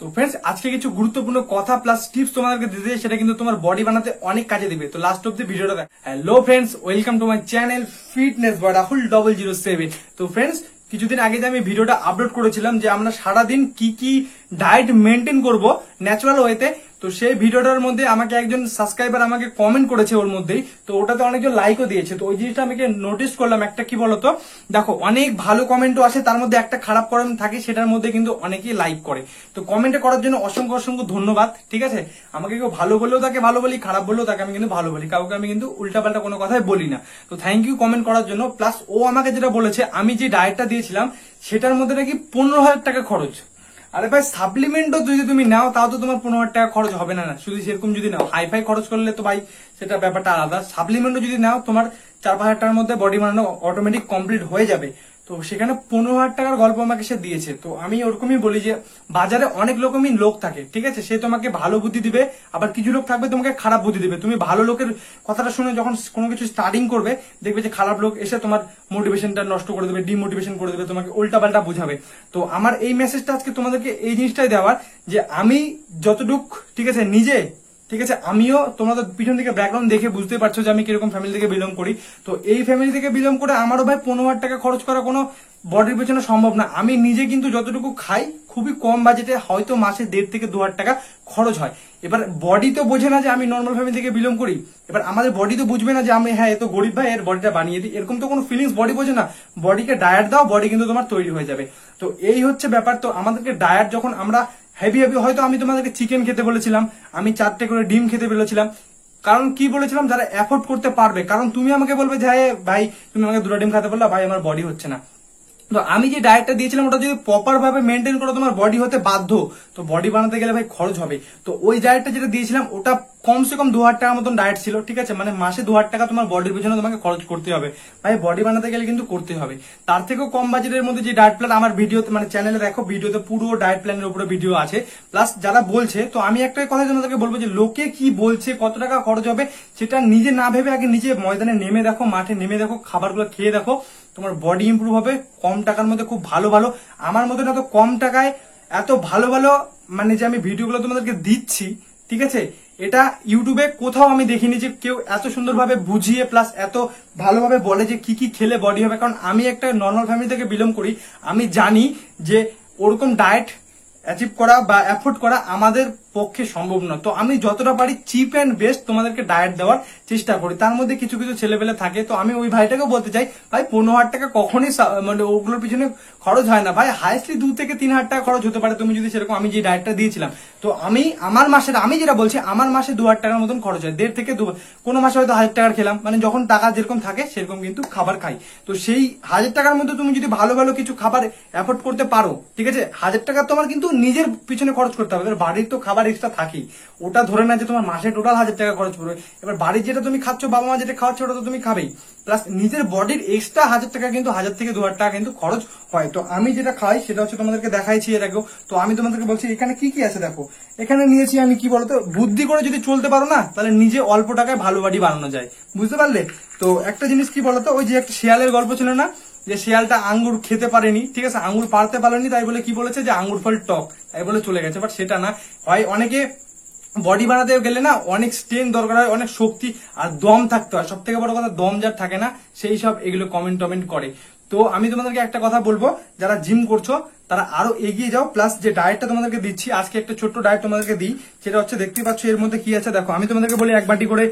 তো फ्रेंड्स আজকে কিছু গুরুত্বপূর্ণ কথা প্লাস টিপস তোমাদেরকে দিতে চাই, সেটা কিন্তু তোমার বডি বানাতে অনেক কাজে দিবে। তো লাস্ট অব দি ভিডিওটা দেখ। Hello friends, welcome to my channel fitness boy Rahul 007। তো फ्रेंड्स কিছুদিন আগে যে আমি ভিডিওটা আপলোড করেছিলাম যে আমরা সারাদিন কি কি ডায়েট মেনটেন করব ন্যাচারাল ওয়েতে, তো সেই ভিডিওটার মধ্যে আমাকে একজন সাবস্ক্রাইবার আমাকে কমেন্ট করেছে ওর মধ্যেই, তো ওটাতে অনেকজন লাইকও দিয়েছে। তো ওই জিনিসটা আমাকে নোটিস করলাম, একটা কি বলতো, দেখো অনেক ভালো কমেন্টও আসে, তার মধ্যে একটা খারাপ কমেন্ট থাকে, সেটার মধ্যে কিন্তু অনেকেই লাইক করে। তো কমেন্টে করার জন্য অসংখ্য অসংখ্য ধন্যবাদ। ঠিক আছে, আমাকে কেউ ভালো বললেও তাকে ভালো বলি, খারাপ বললেও তাকে আমি কিন্তু ভালো বলি, কাউকে আমি কিন্তু উল্টাপাল্টা কোনো কথাই বলি না। তো থ্যাংক ইউ কমেন্ট করার জন্য। প্লাস ও আমাকে যেটা বলেছে, আমি যে ডায়েটটা দিয়েছিলাম সেটার মধ্যে নাকি 15,000 টাকা খরচ। আরে ভাই, সাপ্লিমেন্টও যদি তুমি নাও তাও তো তোমার 15,000 টাকা খরচ হবে না। শুধু সেরকম যদি নাও, হাইফাই খরচ করলে তো ভাই সেটা ব্যাপারটা আলাদা। সাপ্লিমেন্টও যদি নাও তোমার 4-5,000 টাকার মধ্যে বডি বানানো অটোমেটিক কমপ্লিট হয়ে যাবে। তো সেখানে 15,000 টাকার গল্প আমাকে সে দিয়েছে। তো আমি ওরকমই বলি যে বাজারে অনেক রকমই লোক থাকে, ঠিক আছে, সে তোমাকে ভালো বুদ্ধি দিবে, আবার কিছু লোক থাকবে তোমাকে খারাপ বুদ্ধি দিবে। তুমি ভালো লোকের কথাটা শুনে যখন কোনো কিছু স্টার্টিং করবে, দেখবে যে খারাপ লোক এসে তোমার মোটিভেশনটা নষ্ট করে দেবে, ডিমোটিভেশন করে দেবে, তোমাকে উল্টাপাল্টা বুঝাবে। তো আমার এই মেসেজটা আজকে তোমাদেরকে এই জিনিসটাই দেওয়ার যে আমি যতটুক, ঠিক আছে, নিজে, ঠিক আছে, আমিও তোমাদের পিছন থেকে ব্যাকগ্রাউন্ড দেখে বুঝতে পারছো যে আমি কিরকম ফ্যামিলি থেকে বিলং করি। তো এই ফ্যামিলি থেকে বিলং করে আমারও ভাই 15,000 টাকা খরচ করা কোনো বডির পেছনে সম্ভব না। আমি নিজে কিন্তু যতটুকু খাই খুবই কম বাজেটে, হয়তো মাসে 1,500 থেকে 2,000 টাকা খরচ হয়। এবার বডি তো বোঝে না যে আমি নর্মাল ফ্যামিলি থেকে বিলং করি। এবার আমাদের বডি তো বুঝবে না যে আমি হ্যাঁ এত গরিব ভাই, এর বডিটা বানিয়ে দিই, এরকম তো কোনো ফিলিংস বডি বোঝে না। বডিকে ডায়েট দাও, বডি কিন্তু তোমার তৈরি হয়ে যাবে। তো এই হচ্ছে ব্যাপার। তো আমাদেরকে ডায়েট যখন আমরা হেভি হেভি, হয়তো আমি তোমাদেরকে চিকেন খেতে বলেছিলাম, আমি 4টে করে ডিম খেতে বলেছিলাম, কারণ কি বলেছিলাম, যারা এফোর্ড করতে পারবে। কারণ তুমি আমাকে বলবে যে হ্যাঁ ভাই তুমি আমাকে 2টা ডিম খেতে বললা, ভাই আমার বডি হচ্ছে না। তো আমি যে ডায়েটটা দিয়েছিলাম ওটা যদি প্রপার ভাবে মেনটেন করো, তোমার বডি হতে বাধ্য। তো বডি বানাতে গেলে ভাই খরচ হবে। তো ওই ডায়েটটা যেটা দিয়েছিলাম ওটা কমসে কম 2,000 টাকার মতন ডায়েট ছিল, ঠিক আছে, মানে মাসে 2,000 টাকা তোমার বডির পিছনে তোমাকে খরচ করতে হবে। ভাই বডি বানাতে গেলে কিন্তু করতে হবে। তার থেকেও কম বাজেটের মধ্যে যে ডায়েট প্ল্যান আমার ভিডিওতে, মানে চ্যানেলে দেখো, ভিডিওতে পুরো ডায়েট প্ল্যানের উপরে ভিডিও আছে। প্লাস যারা বলছে, তো আমি একটা কথা তোমাদেরকে বলবো যে লোকে কি বলছে, কত টাকা খরচ হবে, সেটা নিজে না ভেবে আগে নিজে ময়দানে নেমে দেখো, মাঠে নেমে দেখো, খাবারগুলো খেয়ে দেখো, তোমার বডি ইমপ্রুভ হবে। কম টাকার মধ্যে খুব ভালো ভালো, আমার মতন এত কম টাকায় এত ভালো ভালো, মানে যে আমি ভিডিওগুলো তোমাদেরকে দিচ্ছি, ঠিক আছে, এটা ইউটিউবে কোথাও আমি দেখিনি যে কেউ এত সুন্দরভাবে বুঝিয়ে প্লাস এত ভালোভাবে বলে যে কি কি খেলে বডি হবে। কারণ আমি একটা নর্মাল ফ্যামিলি থেকে বিলং করি, আমি জানি যে ওরকম ডায়েট অ্যাচিভ করা বা এফোর্ড করা আমাদের পক্ষে সম্ভব না। তো আমি যতটা পারি চিপ অ্যান্ড বেস্ট তোমাদেরকে ডায়েট দেওয়ার চেষ্টা করি। তার মধ্যে কিছু কিছু ছেলেপেলে থাকে, তো আমি ওই ভাইটাকে বলতে চাই, ভাই 15,000 টাকা কখনই মানে ওগুলোর পিছনে খরচ হয় না ভাই। হাইস্টলি 2 থেকে 3,000 টাকা খরচ হতে পারে তুমি যদি সেরকম, আমি যে ডায়েটটা দিয়েছিলাম। তো আমার মাসে, আমি যেটা বলছি, আমার মাসে 2,000 টাকার মতন খরচ হয়, 1.5 থেকে 2, কোনো মাসে হয়তো 1,000 টাকার খেলাম, মানে যখন টাকা যেরকম থাকে সেরকম কিন্তু খাবার খাই। তো সেই 1,000 টাকার মধ্যে তুমি যদি ভালো ভালো কিছু খাবার এফোর্ড করতে পারো, ঠিক আছে, 1,000 টাকা তোমার কিন্তু নিজের পিছনে খরচ করতে হবে। বাড়ির তো খাবার এক্সট্রা থাকি, ওটা ধরে না যে তোমার মাসে টোটাল 1,000 টাকা খরচ পড়বে। এবার বাড়ির যেটা তুমি খাচ্ছ, বাবা মা যেটা খাওয়াচ্ছে ওটা তো তুমি খাবেই, প্লাস নিজের বডির এক্সট্রা 1,000 টাকা কিন্তু 1,000 থেকে 2,000 টাকা কিন্তু খরচ হয়। তো আমি যেটা খাই সেটা হচ্ছে তোমাদেরকে দেখাইছি এর আগেও। তো আমি তোমাদেরকে বলছি এখানে কি কি আছে দেখো। এখানে নিয়েছি আমি, কি বলতো, বুদ্ধি করে যদি চলতে পারো না, তাহলে নিজে অল্প টাকায় ভালো বাড়ি বানানো যায়, বুঝতে পারলে। তো একটা জিনিস কি বলতো, ওই যে একটা শিয়ালের গল্প ছিল না, যে শিয়ালটা আঙ্গুর খেতে পারেনি, ঠিক আছে, আঙ্গুর পারতে পারেনি, তাই বলে কি বলেছে যে আঙ্গুর ফল টক, তাই বলে চলে গেছে। বাট সেটা না হয়, অনেকে বডি বানাতে গেলে না অনেক স্ট্রেন দরকার হয়, অনেক শক্তি আর দম থাকতে হয়। সব থেকে বড় কথা, দম যার থাকে না সেই সব এগুলো কমেন্ট করে। তো আমি তোমাদেরকে একটা কথা বলবো, যারা জিম করছো তারা আরো এগিয়ে যাও। প্লাস যে ডায়েটটা তোমাদেরকে দিচ্ছি আজকে, একটা ছোট্ট ডায়েট তোমাদেরকে দিই, সেটা হচ্ছে দেখতে পাচ্ছ এর মধ্যে কি আছে দেখো। আমি তোমাদেরকে বলি 1 বাটি করে,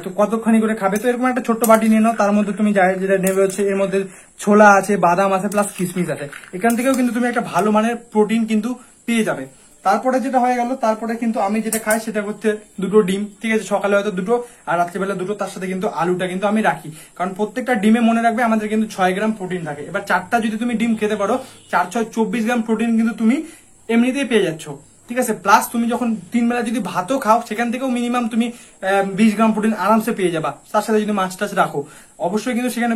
তো কতখানি করে খাবে। তো এরকম একটা ছোট্ট বাটি নিয়ে নাও, তার মধ্যে তুমি যেটা নেবে হচ্ছে এর মধ্যে ছোলা আছে, বাদাম আছে, প্লাস কিশমিশ আছে। এখান থেকেও কিন্তু তুমি একটা ভালো মানের প্রোটিন কিন্তু পেয়ে যাবে। তারপরে যেটা হয়ে গেল, তারপরে কিন্তু আমি যেটা খাই সেটা হচ্ছে 2টো ডিম, ঠিক আছে, সকালে হয়তো 2টো আর রাত্রিবেলা 2টো, তার সাথে কিন্তু আলুটা কিন্তু আমি রাখি। কারণ প্রত্যেকটা ডিমে মনে রাখবে আমাদের কিন্তু 6 গ্রাম প্রোটিন থাকে। এবার 4টা যদি তুমি ডিম খেতে পারো, 4-6 24 গ্রাম প্রোটিন কিন্তু তুমি এমনিতেই পেয়ে যাচ্ছ, ঠিক আছে। প্লাস তুমি যখন 3 বেলা যদি ভাতও খাও, সেখান থেকেও মিনিমাম তুমি 20 গ্রাম প্রোটিন আরামসে পেয়ে যাবা। তার সাথে যদি মাছ টাছ রাখো, অবশ্যই কিন্তু সেখানে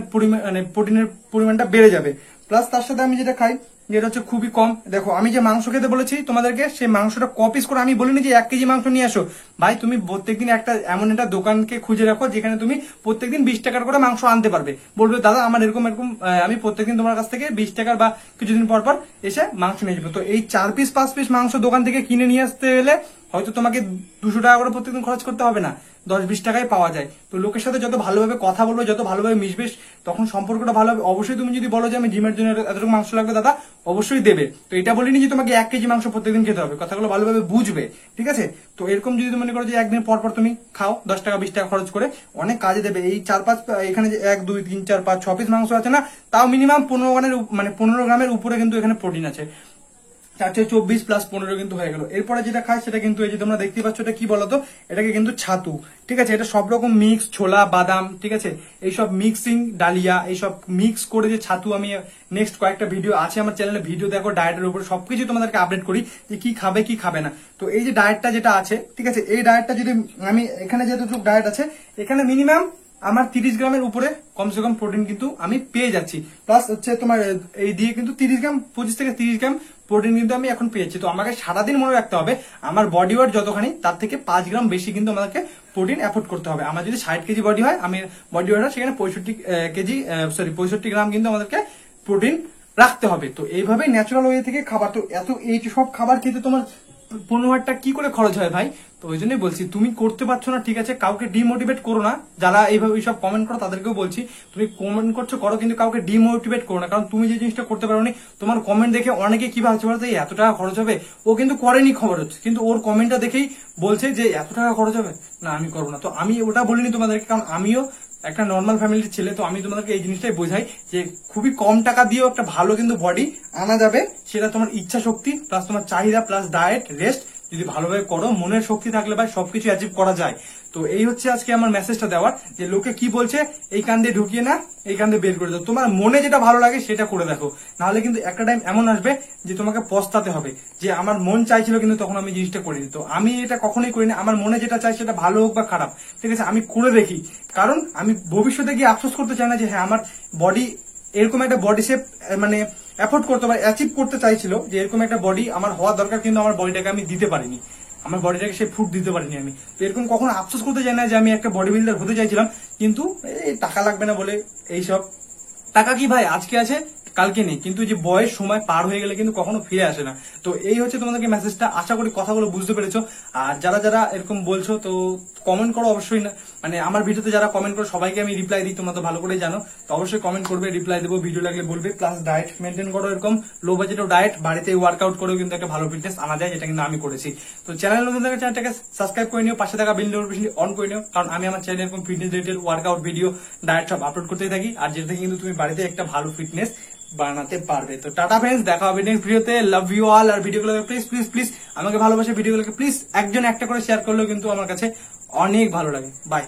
প্রোটিনের পরিমাণটা বেড়ে যাবে। প্লাস তার সাথে আমি যেটা খাই যেটা হচ্ছে খুবই কম। দেখো আমি যে মাংস খেতে বলেছি তোমাদেরকে, সেই মাংসটা কপিস করে আমি বলিনি যে 1 কেজি মাংস নিয়ে আসো। ভাই তুমি প্রত্যেকদিন এমন একটা দোকানকে খুঁজে রাখো যেখানে তুমি প্রত্যেকদিন 20 টাকার করে মাংস আনতে পারবে। বলবে দাদা আমার এরকম এরকম আমি প্রত্যেকদিন তোমার কাছ থেকে 20 টাকার বা কিছুদিন পর পর এসে মাংস নিয়ে যাবো। তো এই 4 পিস 5 পিস মাংস দোকান থেকে কিনে নিয়ে আসতে গেলে হয়তো তোমাকে 200 টাকা করে প্রত্যেকদিন খরচ করতে হবে না, 10-20 টাকায় পাওয়া যায়। তো লোকের সাথে যত ভালোভাবে কথা বলবে, যত ভালোভাবে মিশবে, তখন সম্পর্কটা ভালো হবে। অবশ্যই তুমি যদি বলো যে আমি জিমের জন্য এতটুকু মাংস লাগবে দাদা, অবশ্যই দেবে। তো এটা বলিনি যে তোমাকে 1 কেজি মাংস প্রত্যেকদিন খেতে হবে, কথাগুলো ভালোভাবে বুঝবে, ঠিক আছে? তো এরকম যদি তুমি মনে করো যে একদিন পর পর তুমি খাও 10 টাকা 20 টাকা খরচ করে, অনেক কাজে দেবে। এই 4-5 এখানে যে 1 2 3 4 5 6 পিস মাংস আছে না, তাও মিনিমাম 15 গ্রামের উপরে কিন্তু এখানে প্রোটিন আছে। 424 প্লাস 15 কিন্তু হয়ে গেল। এরপরে যেটা খাই সেটা কিন্তু এই যে তোমরা দেখতে পাচ্ছ, এটা কি বলতো, এটাকে কিন্তু ছাতু, ঠিক আছে? এটা সব রকম মিক্স, ছোলা বাদাম, ঠিক আছে, এইসব মিক্সিং, ডালিয়া, এইসব মিক্স করে যে ছাতু, আমি নেক্সট কয়েকটা ভিডিও আছে আমার চ্যানেলে, ভিডিও দেখো ডায়েটের উপরে, সবকিছু তোমাদেরকে আপডেট করি যে কি খাবে কি খাবে না। তো এই যে ডায়েটটা যেটা আছে, ঠিক আছে, এই ডায়েটটা যদি আমি এখানে যেটুকু ডায়েট আছে, এখানে মিনিমাম আমার 30 গ্রামের উপরে কমসে কম প্রোটিন কিন্তু আমি পেয়ে যাচ্ছি। প্লাস হচ্ছে তোমার এই দিয়ে কিন্তু 30 গ্রাম, 25 থেকে 30 গ্রাম প্রোটিন কিন্তু আমি এখন পেয়েছি। তো আমাকে সারাদিন মনে রাখতে হবে আমার বডি ওয়েট যতখানি, তার থেকে 5 গ্রাম বেশি কিন্তু আমাকে প্রোটিন অ্যাফোর্ড করতে হবে। আমার যদি 60 কেজি বডি হয়, আমি বডি ওয়েট হয় সেখানে 65 গ্রাম কিন্তু আমাদেরকে প্রোটিন রাখতে হবে। তো এইভাবেই ন্যাচারাল ওয়ে থেকে খাবার। তো এই সব খাবার খেতে তোমার 15,000 কি করে খরচ হয় ভাই? তো ওই জন্যই বলছি, তুমি করতে পারছো না, ঠিক আছে, কাউকে ডিমোটিভেট করো না। যারা এইভাবে এইসব কমেন্ট করো তাদেরকেও বলছি, তুমি কমেন্ট করছো করো, কিন্তু কাউকে ডিমোটিভেট করো না। কারণ তুমি যে জিনিসটা করতে পারোনি, তোমার কমেন্ট দেখে অনেকে কি ভাবছে বলতে, এত টাকা খরচ হবে, ও কিন্তু করেনি খবর হচ্ছে, কিন্তু ওর কমেন্টটা দেখেই বলছে যে এত টাকা খরচ হবে, না আমি করবো না। তো আমি ওটা বলিনি তোমাদেরকে, কারণ আমিও একটা নর্মাল ফ্যামিলির ছেলে। তো আমি তোমাদেরকে এই জিনিসটাই বোঝাই যে খুবই কম টাকা দিয়েও একটা ভালো কিন্তু বডি আনা যাবে। সেটা তোমার ইচ্ছা শক্তি প্লাস তোমার চাহিদা প্লাস ডায়েট, রেস্ট যদি ভালোভাবে করো, মনের শক্তি থাকলে ভাই সবকিছু অ্যাচিভ করা যায়। তো এই হচ্ছে আজকে আমার মেসেজটা দেওয়ার, যে লোকে কি বলছে এই কান দিয়ে ঢুকিয়ে না, এই কান দিয়ে বের করে দাও। তোমার মনে যেটা ভালো লাগে সেটা করে দেখো, নাহলে কিন্তু একটা টাইম এমন আসবে যে তোমাকে পস্তাতে হবে যে আমার মন চাইছিল কিন্তু তখন আমি জিনিসটা করিনি। তো আমি এটা কখনোই করিনি, আমার মনে যেটা চাই সেটা ভালো হোক বা খারাপ, ঠিক আছে, আমি করে দেখি। কারণ আমি ভবিষ্যতে গিয়ে আফসোস করতে চাই না যে হ্যাঁ আমার বডি এরকম একটা বডি শেপ মানে অ্যাফোর্ড করতে পারে, অ্যাচিভ করতে চাইছিল, যে এরকম একটা বডি আমার হওয়া দরকার, কিন্তু আমার বডিটাকে আমি দিতে পারিনি, আমার বডিটাকে সে ফুড দিতে পারিনি আমি। তো এরকম কখনো আফসোস করতে চাই না যে আমি একটা বডি বিল্ডার হতে চাইছিলাম, কিন্তু এই টাকা লাগবে না বলে এইসব। টাকা কি ভাই আজকে আছে কালকে নেই, কিন্তু যে বয়স সময় পার হয়ে গেলে কিন্তু কখনো ফিরে আসে না। তো এই হচ্ছে তোমাদেরকে মেসেজটা, আশা করি কথাগুলো বুঝতে পেরেছো। আর যারা যারা এরকম বলছো তো কমেন্ট করো অবশ্যই, না মানে আমার ভিডিওতে যারা কমেন্ট করো সবাইকে আমি রিপ্লাই দিই, তোমরা তো ভালো করে জানো। তো অবশ্যই কমেন্ট করবে, রিপ্লাই দেবো, ভিডিও লাগলে বলবে। প্লাস ডায়েট মেনটেন করো, এরকম লো বাজেটেও ডায়েট, বাড়িতে ওয়ার্কআউট করেও কিন্তু একটা ভালো ফিটনেস আনা যায়, যেটা কিন্তু আমি করেছি। তো চ্যানেল নতুন থাকা চ্যানেলটাকে সাবস্ক্রাইব করে নিও, পাশে থাকা বেল নোটিফিকেশন অন করে নিও, কারণ আমি আমার চ্যানেলে এরকম fitness related workout video, diet সব আপলোড করতেই থাকি, আর যেটা থেকে কিন্তু তুমি বাড়িতে একটা ভালো ফিটনেস বানাতে পারবে। তো টাটা ফ্রেন্ডস, দেখা হবে নেক্সট ভিডিওতে। Love you all. আর ভিডিওগুলোকে প্লিজ প্লিজ প্লিজ আমাকে ভালোবাসে, ভিডিওগুলোকে প্লিজ একজন একটা করে শেয়ার করলেও কিন্তু আমার কাছে অনেক ভালো লাগে। বাই।